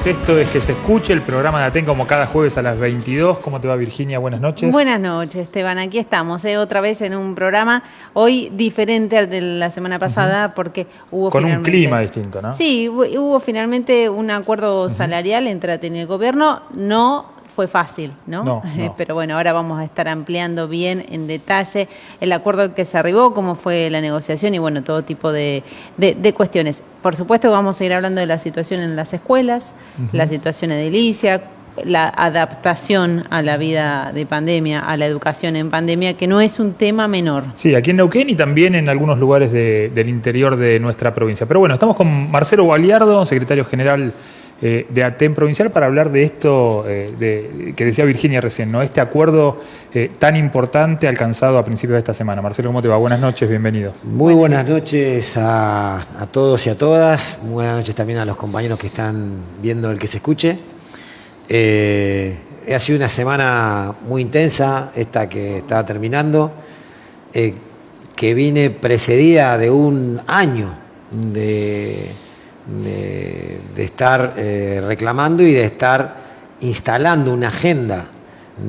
noches, esto es Que se escuche, el programa de Aten como cada jueves a las 22. ¿Cómo te va, Virginia? Buenas noches. Buenas noches, Esteban. Aquí estamos, otra vez en un programa hoy diferente al de la semana pasada porque hubo con un clima distinto, ¿no? Sí, hubo finalmente un acuerdo salarial entre Aten y el gobierno. No fue fácil, ¿no? Pero bueno, ahora vamos a estar ampliando bien en detalle el acuerdo al que se arribó, cómo fue la negociación y bueno, todo tipo de cuestiones. Por supuesto vamos a ir hablando de la situación en las escuelas, la situación edilicia, la adaptación a la vida de pandemia, a la educación en pandemia, que no es un tema menor. Sí, aquí en Neuquén y también en algunos lugares del interior de nuestra provincia. Pero bueno, estamos con Marcelo Gualiardo, secretario general de Aten Provincial, para hablar de esto que decía Virginia recién, ¿no? Este acuerdo tan importante alcanzado a principios de esta semana. Marcelo, ¿cómo te va? Buenas noches, bienvenido. Muy buenas noches a todos y a todas. Muy buenas noches también a los compañeros que están viendo el Que se escuche. Ha sido una semana muy intensa, esta que está terminando, que viene precedida de un año de estar reclamando y de estar instalando una agenda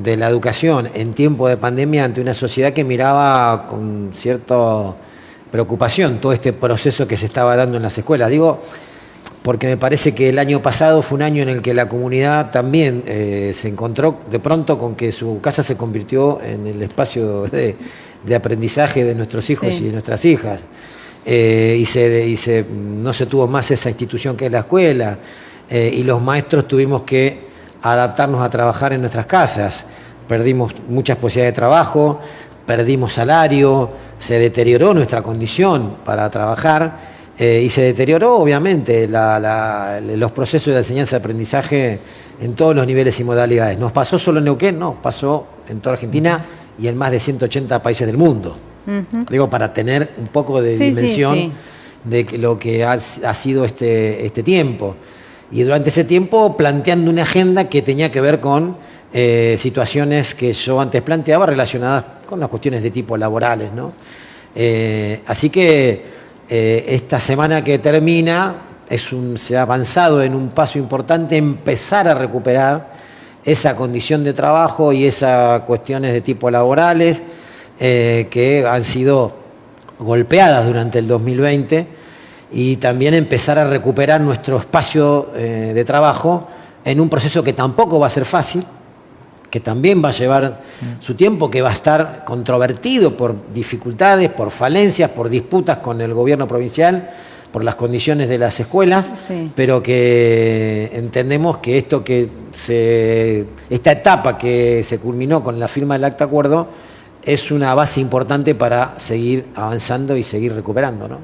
de la educación en tiempo de pandemia ante una sociedad que miraba con cierta preocupación todo este proceso que se estaba dando en las escuelas. Digo, porque me parece que el año pasado fue un año en el que la comunidad también se encontró de pronto con que su casa se convirtió en el espacio de aprendizaje de nuestros hijos y de nuestras hijas. No se tuvo más esa institución que es la escuela, y los maestros tuvimos que adaptarnos a trabajar en nuestras casas. Perdimos muchas posibilidades de trabajo, perdimos salario, se deterioró nuestra condición para trabajar, y se deterioró obviamente los procesos de enseñanza-aprendizaje en todos los niveles y modalidades. ¿Nos pasó solo en Neuquén? No, pasó en toda Argentina y en más de 180 países del mundo. Digo, para tener un poco de dimensión de lo que ha sido este tiempo. Y durante ese tiempo planteando una agenda que tenía que ver con situaciones que yo antes planteaba relacionadas con las cuestiones de tipo laborales, ¿no? Así que esta semana que termina se ha avanzado en un paso importante, empezar a recuperar esa condición de trabajo y esas cuestiones de tipo laborales que han sido golpeadas durante el 2020, y también empezar a recuperar nuestro espacio de trabajo en un proceso que tampoco va a ser fácil, que también va a llevar su tiempo, que va a estar controvertido por dificultades, por falencias, por disputas con el gobierno provincial, por las condiciones de las escuelas, pero que entendemos que esta etapa que se culminó con la firma del acta acuerdo es una base importante para seguir avanzando y seguir recuperando, ¿no?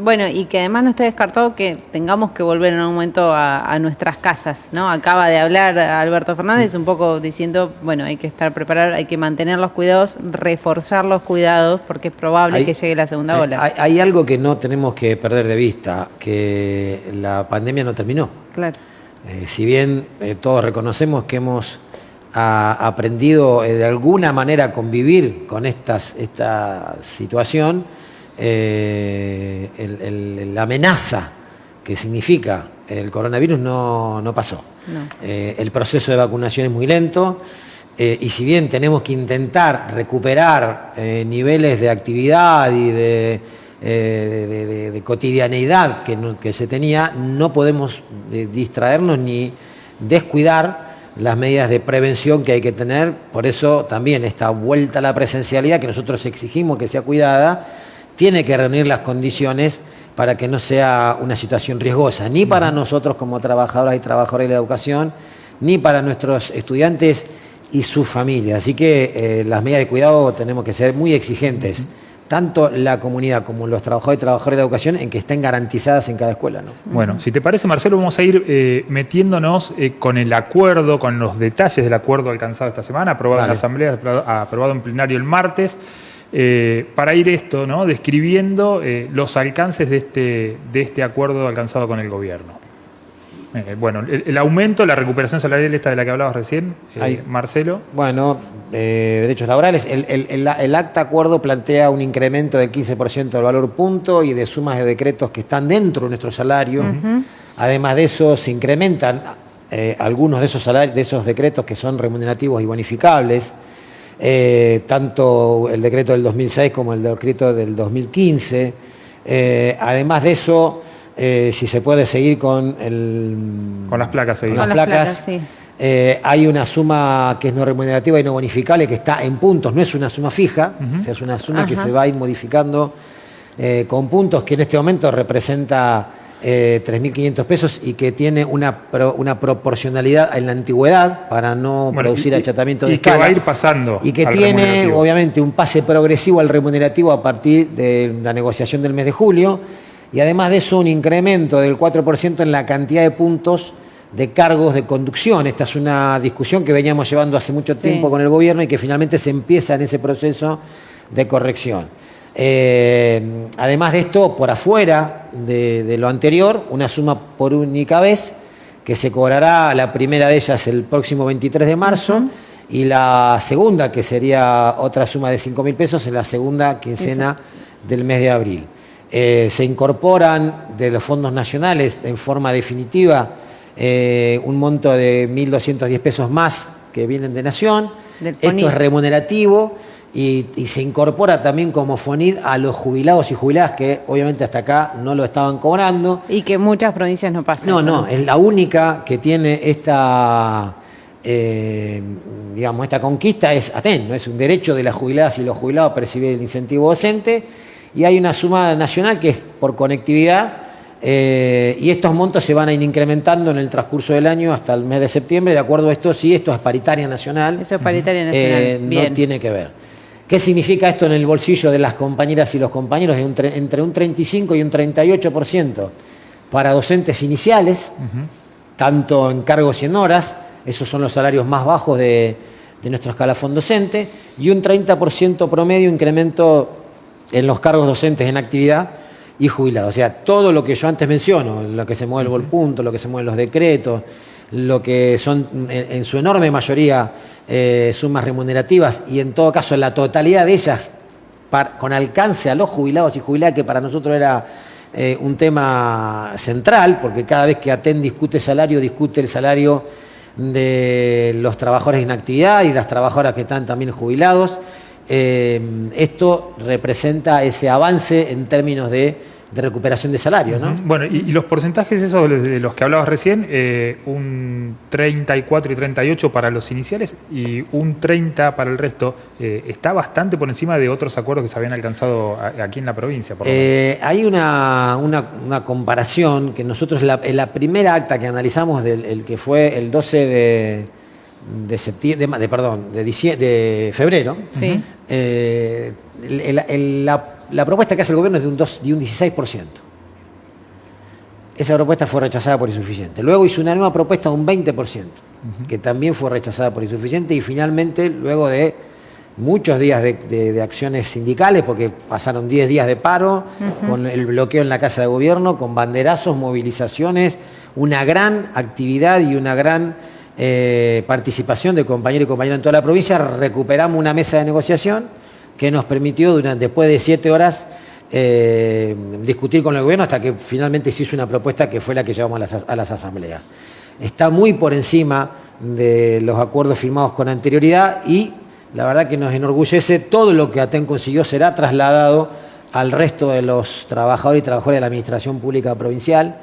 Bueno, y que además no esté descartado que tengamos que volver en un momento a nuestras casas, ¿no? Acaba de hablar Alberto Fernández un poco diciendo, bueno, hay que estar preparado, hay que mantener los cuidados, reforzar los cuidados, porque es probable que llegue la segunda ola. Hay algo que no tenemos que perder de vista, que la pandemia no terminó. Claro. Si bien todos reconocemos que hemos aprendido de alguna manera a convivir con esta situación, la amenaza que significa el coronavirus no pasó. El proceso de vacunación es muy lento, y si bien tenemos que intentar recuperar niveles de actividad y de cotidianeidad que se tenía, no podemos distraernos ni descuidar las medidas de prevención que hay que tener. Por eso también esta vuelta a la presencialidad, que nosotros exigimos que sea cuidada, tiene que reunir las condiciones para que no sea una situación riesgosa, ni para nosotros como trabajadoras y trabajadores de la educación, ni para nuestros estudiantes y sus familias. Así que las medidas de cuidado tenemos que ser muy exigentes, tanto la comunidad como los trabajadores y trabajadoras de la educación, en que estén garantizadas en cada escuela, ¿no? Bueno, si te parece, Marcelo, vamos a ir metiéndonos con el acuerdo, con los detalles del acuerdo alcanzado esta semana, aprobado en la Asamblea, aprobado en plenario el martes, para ir ¿no? describiendo los alcances de este acuerdo alcanzado con el gobierno. Bueno, el aumento, la recuperación salarial esta de la que hablabas recién, Marcelo. Bueno, derechos laborales. El acta acuerdo plantea un incremento del 15% del valor punto y de sumas de decretos que están dentro de nuestro salario. Además de eso, se incrementan algunos de esos salarios, de esos decretos que son remunerativos y bonificables, tanto el decreto del 2006 como el decreto del 2015. Además de eso, si se puede seguir con las placas. Con las placas, sí. Hay una suma que es no remunerativa y no bonificable que está en puntos, no es una suma fija, o sea, es una suma que se va a ir modificando con puntos, que en este momento representa 3.500 pesos y que tiene una proporcionalidad en la antigüedad para no producir achatamiento de escala. Y que va a ir pasando. Y que tiene, obviamente, un pase progresivo al remunerativo a partir de la negociación del mes de julio. Y además de eso, un incremento del 4% en la cantidad de puntos de cargos de conducción. Esta es una discusión que veníamos llevando hace mucho tiempo con el gobierno y que finalmente se empieza en ese proceso de corrección. Además de esto, por afuera de lo anterior, una suma por única vez que se cobrará, la primera de ellas el próximo 23 de marzo y la segunda, que sería otra suma de 5.000 pesos, en la segunda quincena del mes de abril. Se incorporan de los fondos nacionales en forma definitiva un monto de 1.210 pesos más que vienen de Nación. Esto es remunerativo. Y se incorpora también como FONID a los jubilados y jubiladas que obviamente hasta acá no lo estaban cobrando. Y que muchas provincias no pasan. No, es la única que tiene esta, esta conquista, es ATEN, ¿no? Es un derecho de las jubiladas y los jubilados a percibir el incentivo docente. Y hay una suma nacional que es por conectividad. Y estos montos se van a ir incrementando en el transcurso del año hasta el mes de septiembre. De acuerdo a esto, sí, esto es paritaria nacional. Eso es paritaria nacional. No tiene que ver. ¿Qué significa esto en el bolsillo de las compañeras y los compañeros? Entre un 35 y un 38% para docentes iniciales, tanto en cargos y en horas, esos son los salarios más bajos de nuestro escalafón docente, y un 30% promedio incremento en los cargos docentes en actividad y jubilados. O sea, todo lo que yo antes menciono, lo que se mueve el volpunto, lo que se mueven los decretos, lo que son en su enorme mayoría sumas remunerativas y en todo caso la totalidad de ellas con alcance a los jubilados y jubiladas, que para nosotros era un tema central, porque cada vez que ATEN discute salario, discute el salario de los trabajadores en actividad y las trabajadoras que están también jubilados. Esto representa ese avance en términos de recuperación de salario, ¿no? Bueno, y los porcentajes esos de los que hablabas recién, un 34 y 38 para los iniciales y un 30 para el resto, está bastante por encima de otros acuerdos que se habían alcanzado aquí en la provincia. Hay una comparación que nosotros, en la primera acta que analizamos, el que fue el 12 de febrero, sí. La propuesta que hace el gobierno es de un 16%. Esa propuesta fue rechazada por insuficiente. Luego hizo una nueva propuesta de un 20%, que también fue rechazada por insuficiente, y finalmente, luego de muchos días de acciones sindicales, porque pasaron 10 días de paro, con el bloqueo en la Casa de Gobierno, con banderazos, movilizaciones, una gran actividad y una gran participación de compañeros y compañeras en toda la provincia, recuperamos una mesa de negociación que nos permitió, después de 7 horas, discutir con el gobierno hasta que finalmente se hizo una propuesta que fue la que llevamos a las asambleas. Está muy por encima de los acuerdos firmados con anterioridad y la verdad que nos enorgullece. Todo lo que ATEN consiguió será trasladado al resto de los trabajadores y trabajadoras de la Administración Pública Provincial,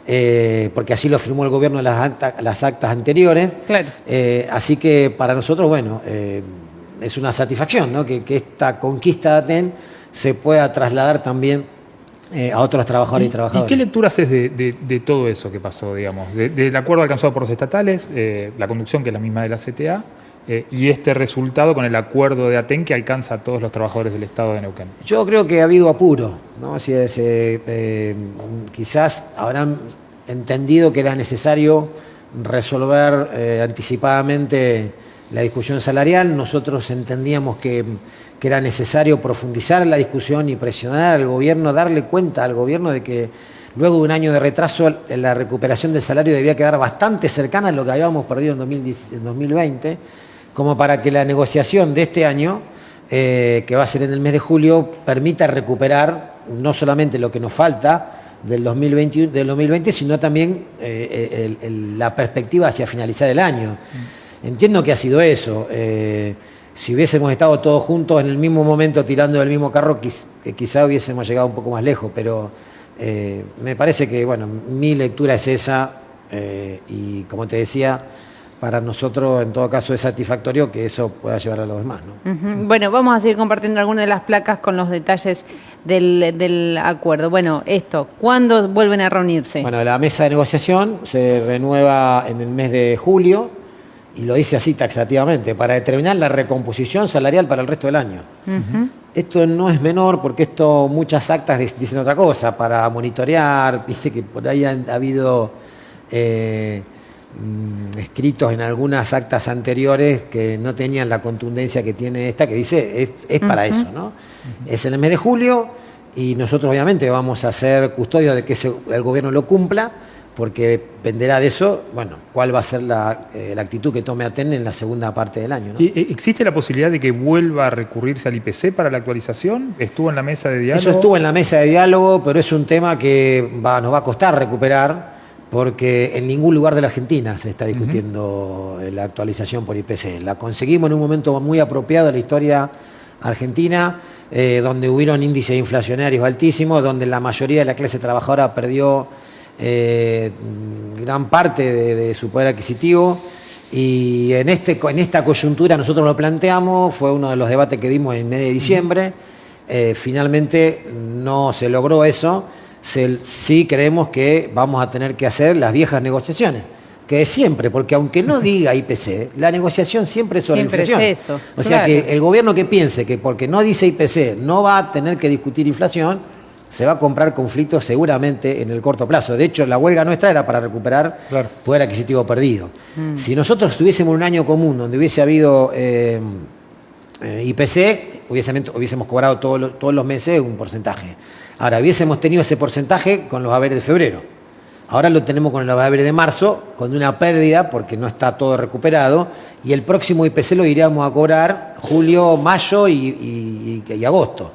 porque así lo firmó el gobierno en las actas anteriores. Claro. Así que para nosotros, bueno, es una satisfacción, ¿no? que esta conquista de ATEN se pueda trasladar también a otros trabajadores y trabajadoras. ¿Y qué lectura haces de todo eso que pasó, digamos? Del acuerdo alcanzado por los estatales, la conducción, que es la misma de la CTA, y este resultado con el acuerdo de ATEN que alcanza a todos los trabajadores del Estado de Neuquén? Yo creo que ha habido apuro, ¿no? Quizás habrán entendido que era necesario resolver anticipadamente la discusión salarial. Nosotros entendíamos que era necesario profundizar en la discusión y presionar al gobierno, darle cuenta al gobierno de que luego de un año de retraso la recuperación del salario debía quedar bastante cercana a lo que habíamos perdido en 2020, como para que la negociación de este año, que va a ser en el mes de julio, permita recuperar no solamente lo que nos falta del 2020, sino también la perspectiva hacia finalizar el año. Entiendo que ha sido eso. Si hubiésemos estado todos juntos en el mismo momento tirando del mismo carro, quizá hubiésemos llegado un poco más lejos, pero me parece que, bueno, mi lectura es esa y, como te decía, para nosotros, en todo caso, es satisfactorio que eso pueda llevar a los demás, ¿no? Bueno, vamos a seguir compartiendo algunas de las placas con los detalles del acuerdo. Bueno, ¿cuándo vuelven a reunirse? Bueno, la mesa de negociación se renueva en el mes de julio, y lo dice así taxativamente, para determinar la recomposición salarial para el resto del año. Esto no es menor porque muchas actas dicen otra cosa, para monitorear, viste que por ahí ha habido escritos en algunas actas anteriores que no tenían la contundencia que tiene esta, que dice es para eso, ¿no? Es en el mes de julio y nosotros obviamente vamos a ser custodios de que el gobierno lo cumpla, porque dependerá de eso, bueno, cuál va a ser la actitud que tome Aten en la segunda parte del año, ¿no? ¿Existe la posibilidad de que vuelva a recurrirse al IPC para la actualización? ¿Estuvo en la mesa de diálogo? Eso estuvo en la mesa de diálogo, pero es un tema que nos va a costar recuperar, porque en ningún lugar de la Argentina se está discutiendo la actualización por IPC. La conseguimos en un momento muy apropiado de la historia argentina, donde hubieron índices inflacionarios altísimos, donde la mayoría de la clase trabajadora perdió gran parte de su poder adquisitivo, y en esta coyuntura nosotros lo planteamos, fue uno de los debates que dimos en medio de diciembre. Finalmente no se logró eso. Sí creemos que vamos a tener que hacer las viejas negociaciones, que es siempre, porque aunque no diga IPC, la negociación siempre es sobre inflación. Es eso, o sea que el gobierno que piense que porque no dice IPC no va a tener que discutir inflación, se va a comprar conflictos seguramente en el corto plazo. De hecho, la huelga nuestra era para recuperar poder adquisitivo perdido. Si nosotros tuviésemos un año común donde hubiese habido IPC, hubiésemos cobrado todos los meses un porcentaje. Ahora, hubiésemos tenido ese porcentaje con los haberes de febrero. Ahora lo tenemos con los haberes de marzo, con una pérdida porque no está todo recuperado, y el próximo IPC lo iríamos a cobrar julio, mayo y agosto.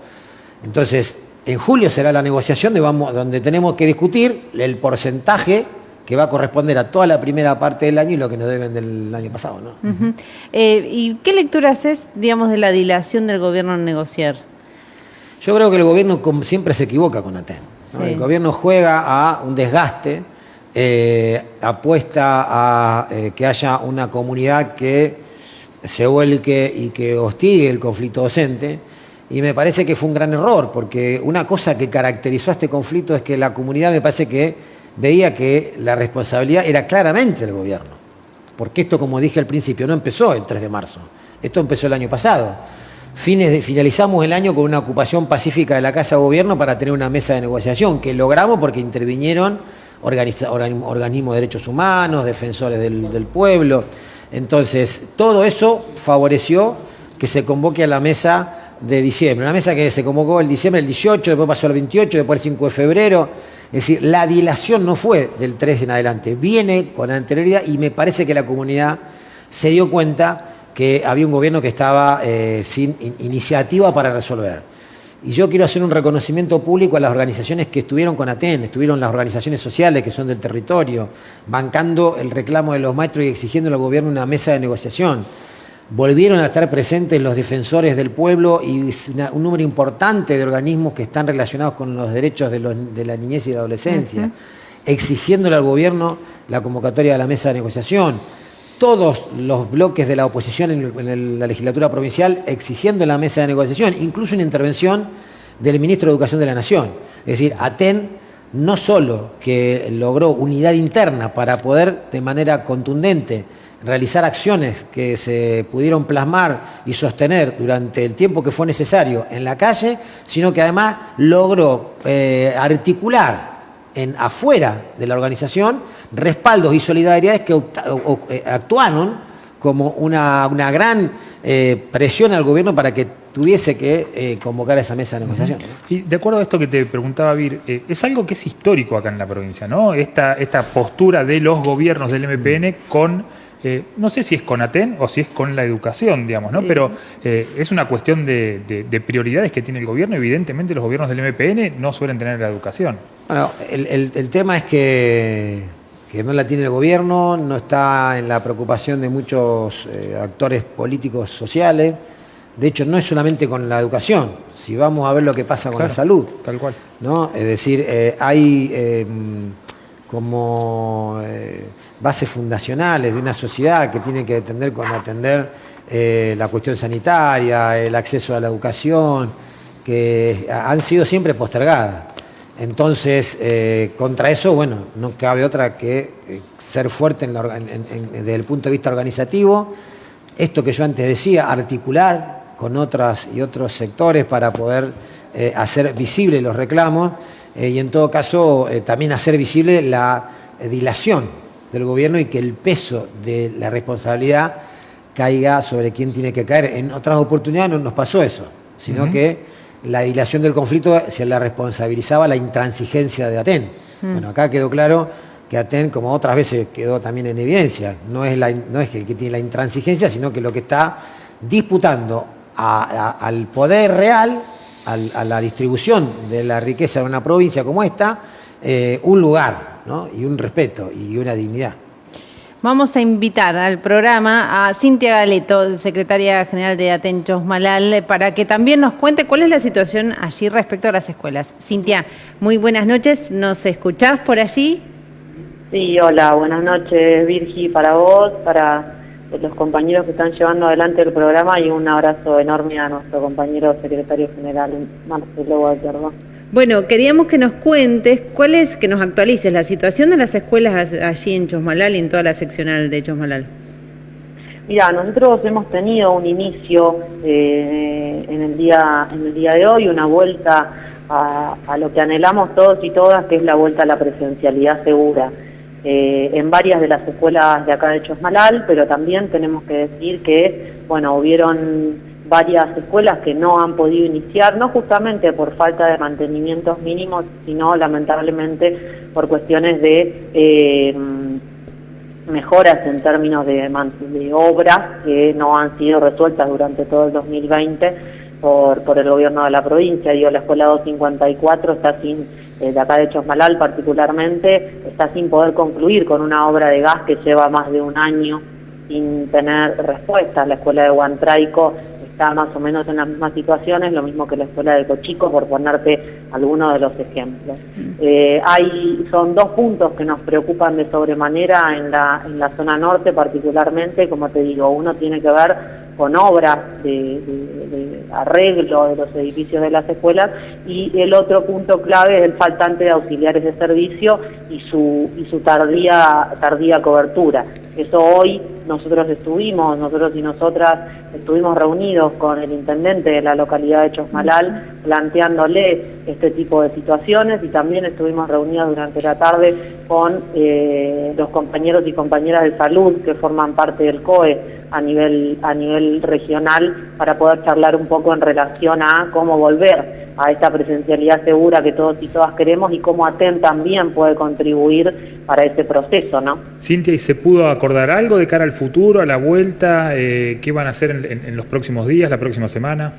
Entonces, en julio será la negociación donde tenemos que discutir el porcentaje que va a corresponder a toda la primera parte del año y lo que nos deben del año pasado, ¿no? ¿Y qué lectura haces, digamos, de la dilación del gobierno en negociar? Yo creo que el gobierno siempre se equivoca con Aten, ¿no? El gobierno juega a un desgaste, apuesta a que haya una comunidad que se vuelque y que hostigue el conflicto docente. Y me parece que fue un gran error, porque una cosa que caracterizó a este conflicto es que la comunidad me parece que veía que la responsabilidad era claramente del gobierno. Porque esto, como dije al principio, no empezó el 3 de marzo. Esto empezó el año pasado. Finalizamos el año con una ocupación pacífica de la Casa de Gobierno para tener una mesa de negociación, que logramos porque intervinieron organismos de derechos humanos, defensores del pueblo. Entonces, todo eso favoreció que se convoque a la mesa de diciembre, una mesa que se convocó el diciembre, el 18, después pasó al 28, después el 5 de febrero. Es decir, la dilación no fue del 3 en adelante, viene con anterioridad, y me parece que la comunidad se dio cuenta que había un gobierno que estaba sin iniciativa para resolver. Y yo quiero hacer un reconocimiento público a las organizaciones que estuvieron con Aten. Estuvieron las organizaciones sociales que son del territorio, bancando el reclamo de los maestros y exigiendo al gobierno una mesa de negociación. Volvieron a estar presentes los defensores del pueblo y un número importante de organismos que están relacionados con los derechos de la niñez y la adolescencia, exigiéndole al gobierno la convocatoria de la mesa de negociación. Todos los bloques de la oposición en la legislatura provincial exigiendo la mesa de negociación, incluso una intervención del ministro de Educación de la Nación. Es decir, Aten no solo que logró unidad interna para poder de manera contundente realizar acciones que se pudieron plasmar y sostener durante el tiempo que fue necesario en la calle, sino que además logró articular afuera de la organización respaldos y solidaridades que actuaron como una gran presión al gobierno para que tuviese que convocar a esa mesa de negociación. Y de acuerdo a esto que te preguntaba, Vir, es algo que es histórico acá en la provincia, ¿no? Esta postura de los gobiernos del MPN con no sé si es con Aten o si es con la educación, digamos, ¿no? Pero es una cuestión de prioridades que tiene el gobierno. Evidentemente los gobiernos del MPN no suelen tener la educación. Bueno, el tema es que no la tiene el gobierno, no está en la preocupación de muchos actores políticos sociales. De hecho, no es solamente con la educación, si vamos a ver lo que pasa con la salud. Tal cual. ¿No? Es decir, hay como bases fundacionales de una sociedad que tiene que atender la cuestión sanitaria, el acceso a la educación, que han sido siempre postergadas. Entonces, contra eso, bueno, no cabe otra que ser fuerte desde el punto de vista organizativo. Esto que yo antes decía, articular con otros sectores para poder hacer visibles los reclamos y en todo caso también hacer visible la dilación del gobierno y que el peso de la responsabilidad caiga sobre quien tiene que caer. En otras oportunidades no nos pasó eso, sino que la dilación del conflicto se la responsabilizaba la intransigencia de Aten. Bueno, acá quedó claro que Aten, como otras veces quedó también en evidencia, no es que el que tiene la intransigencia, sino que lo que está disputando al poder real, a la distribución de la riqueza de una provincia como esta, un lugar, ¿no? Y un respeto y una dignidad. Vamos a invitar al programa a Cintia Galeto, secretaria general de Aten Chosmalal, para que también nos cuente cuál es la situación allí respecto a las escuelas. Cintia, muy buenas noches, ¿nos escuchás por allí? Sí, hola, buenas noches Virgi, para vos, para los compañeros que están llevando adelante el programa y un abrazo enorme a nuestro compañero secretario general Marcelo Walterdo. Bueno, queríamos que nos cuentes que nos actualices la situación de las escuelas allí en Chosmalal y en toda la seccional de Chosmalal. Mira, nosotros hemos tenido un inicio en el día de hoy, una vuelta a lo que anhelamos todos y todas, que es la vuelta a la presencialidad segura. En varias de las escuelas de acá de Chosmalal, pero también tenemos que decir que, bueno, hubieron varias escuelas que no han podido iniciar, no justamente por falta de mantenimientos mínimos, sino lamentablemente por cuestiones de mejoras en términos de obras que no han sido resueltas durante todo el 2020 por el gobierno de la provincia. Digo, la escuela 254 está sin, de acá de Chosmalal particularmente, está sin poder concluir con una obra de gas que lleva más de un año sin tener respuesta. La escuela de Huantraico está más o menos en las mismas situaciones, lo mismo que la escuela de Cochico, por ponerte algunos de los ejemplos. Son dos puntos que nos preocupan de sobremanera en la zona norte particularmente, como te digo, uno tiene que ver con obras de arreglo de los edificios de las escuelas, y el otro punto clave es el faltante de auxiliares de servicio y su tardía cobertura. Eso hoy nosotros y nosotras estuvimos reunidos con el intendente de la localidad de Chosmalal planteándole este tipo de situaciones, y también estuvimos reunidos durante la tarde con los compañeros y compañeras de salud que forman parte del COE a nivel regional, para poder charlar un poco en relación a cómo volver a esta presencialidad segura que todos y todas queremos y cómo Aten también puede contribuir para ese proceso, ¿no? Cintia, ¿y se pudo acordar algo de cara al futuro, a la vuelta? ¿Qué van a hacer en los próximos días, la próxima semana?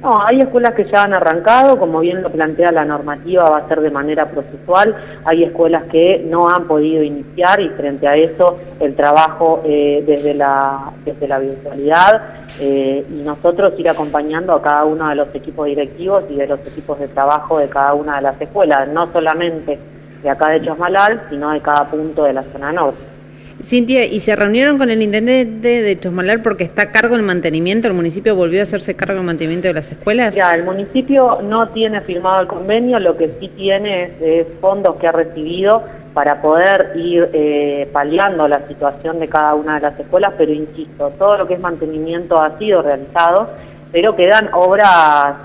No, hay escuelas que ya han arrancado, como bien lo plantea la normativa, va a ser de manera procesual. Hay escuelas que no han podido iniciar, y frente a eso el trabajo desde la virtualidad, y nosotros ir acompañando a cada uno de los equipos directivos y de los equipos de trabajo de cada una de las escuelas, no solamente de acá de Chosmalal, sino de cada punto de la zona norte. Cintia, ¿y se reunieron con el intendente de Chosmalal porque está a cargo del mantenimiento? ¿El municipio volvió a hacerse cargo del mantenimiento de las escuelas? Ya, el municipio no tiene firmado el convenio, lo que sí tiene es fondos que ha recibido para poder ir paliando la situación de cada una de las escuelas, pero insisto, todo lo que es mantenimiento ha sido realizado, pero quedan obras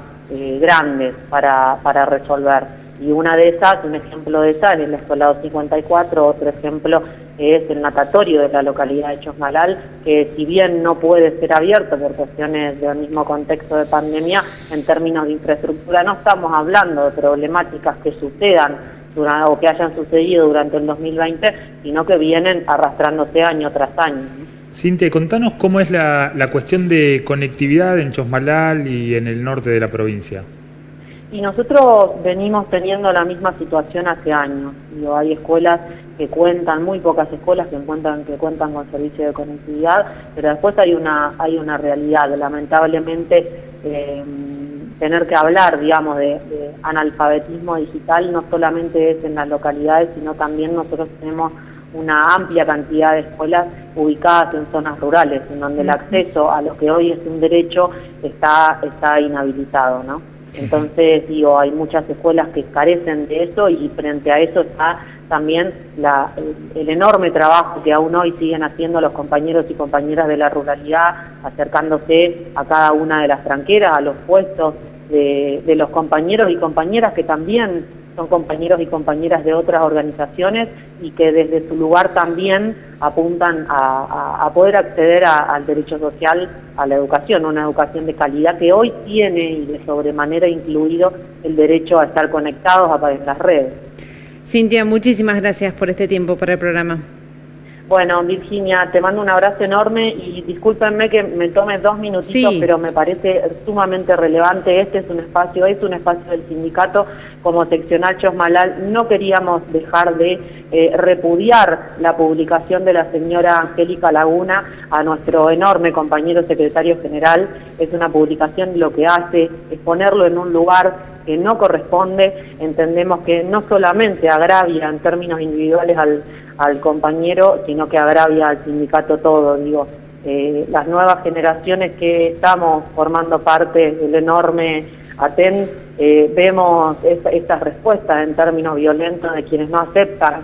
grandes para resolver. Y una de esas, un ejemplo de esas, es la escuela 254, otro ejemplo es el natatorio de la localidad de Chosmalal, que si bien no puede ser abierto por cuestiones del mismo contexto de pandemia, en términos de infraestructura no estamos hablando de problemáticas que sucedan o que hayan sucedido durante el 2020, sino que vienen arrastrándose año tras año, ¿no? Cintia, contanos cómo es la cuestión de conectividad en Chosmalal y en el norte de la provincia. Y nosotros venimos teniendo la misma situación hace años. Digo, hay escuelas que cuentan, muy pocas escuelas que cuentan con servicio de conectividad, pero después hay una realidad. Lamentablemente, tener que hablar, digamos, de analfabetismo digital no solamente es en las localidades, sino también nosotros tenemos una amplia cantidad de escuelas ubicadas en zonas rurales, en donde el acceso a lo que hoy es un derecho está inhabilitado, ¿no? Entonces, digo, hay muchas escuelas que carecen de eso y frente a eso está también el enorme trabajo que aún hoy siguen haciendo los compañeros y compañeras de la ruralidad, acercándose a cada una de las tranqueras, a los puestos de los compañeros y compañeras que también son compañeros y compañeras de otras organizaciones y que desde su lugar también apuntan a poder acceder al derecho social, a la educación, una educación de calidad que hoy tiene y de sobremanera incluido el derecho a estar conectados en las redes. Cintia, muchísimas gracias por este tiempo para el programa. Bueno, Virginia, te mando un abrazo enorme y discúlpenme que me tome 2 minutitos, sí, pero me parece sumamente relevante. Este es un espacio del sindicato como seccional Chosmalal. No queríamos dejar de repudiar la publicación de la señora Angélica Laguna a nuestro enorme compañero secretario general. Es una publicación, lo que hace es ponerlo en un lugar que no corresponde. Entendemos que no solamente agravia en términos individuales al compañero, sino que agravia al sindicato todo. Digo, las nuevas generaciones que estamos formando parte del enorme ATEN, vemos estas respuestas en términos violentos de quienes no aceptan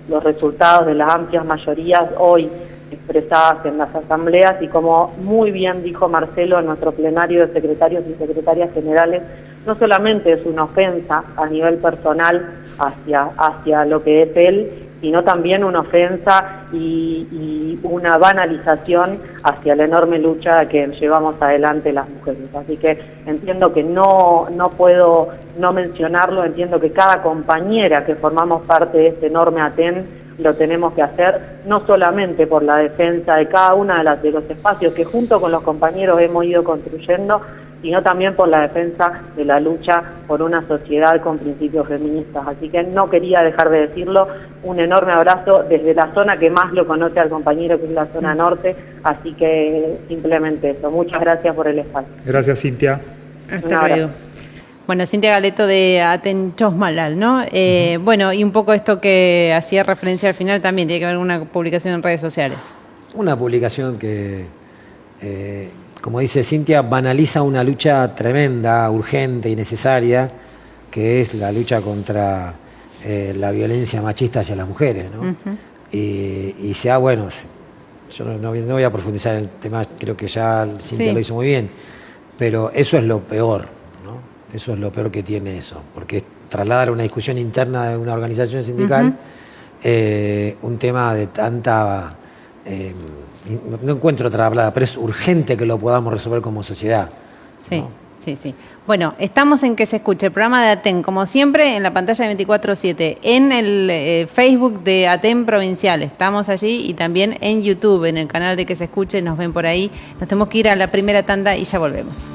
los resultados de las amplias mayorías hoy expresadas en las asambleas, y como muy bien dijo Marcelo en nuestro plenario de secretarios y secretarias generales, no solamente es una ofensa a nivel personal hacia lo que es él, sino también una ofensa y una banalización hacia la enorme lucha que llevamos adelante las mujeres. Así que entiendo que no puedo no mencionarlo, entiendo que cada compañera que formamos parte de este enorme ATEN lo tenemos que hacer, no solamente por la defensa de cada una de los espacios que junto con los compañeros hemos ido construyendo, sino también por la defensa de la lucha por una sociedad con principios feministas. Así que no quería dejar de decirlo. Un enorme abrazo desde la zona que más lo conoce al compañero, que es la zona norte. Así que simplemente eso. Muchas gracias por el espacio. Gracias, Cintia. Hasta luego. Bueno, Cintia Galeto de ATEN Chosmalal, ¿no? Bueno, y un poco esto que hacía referencia al final también, tiene que ver con una publicación en redes sociales. Una publicación que, como dice Cintia, banaliza una lucha tremenda, urgente y necesaria, que es la lucha contra la violencia machista hacia las mujeres, ¿no? Y sea, bueno, yo no voy a profundizar en el tema, creo que ya Cintia lo hizo muy bien, pero eso es lo peor, ¿no? Eso es lo peor que tiene eso, porque trasladar una discusión interna de una organización sindical un tema de tanta... no encuentro otra palabra, pero es urgente que lo podamos resolver como sociedad, Sí, ¿no? sí. Bueno, estamos en Que Se Escuche, el programa de ATEN, como siempre, en la pantalla de 24/7, en el Facebook de ATEN Provincial, estamos allí, y también en YouTube, en el canal de Que Se Escuche, nos ven por ahí. Nos tenemos que ir a la primera tanda y ya volvemos.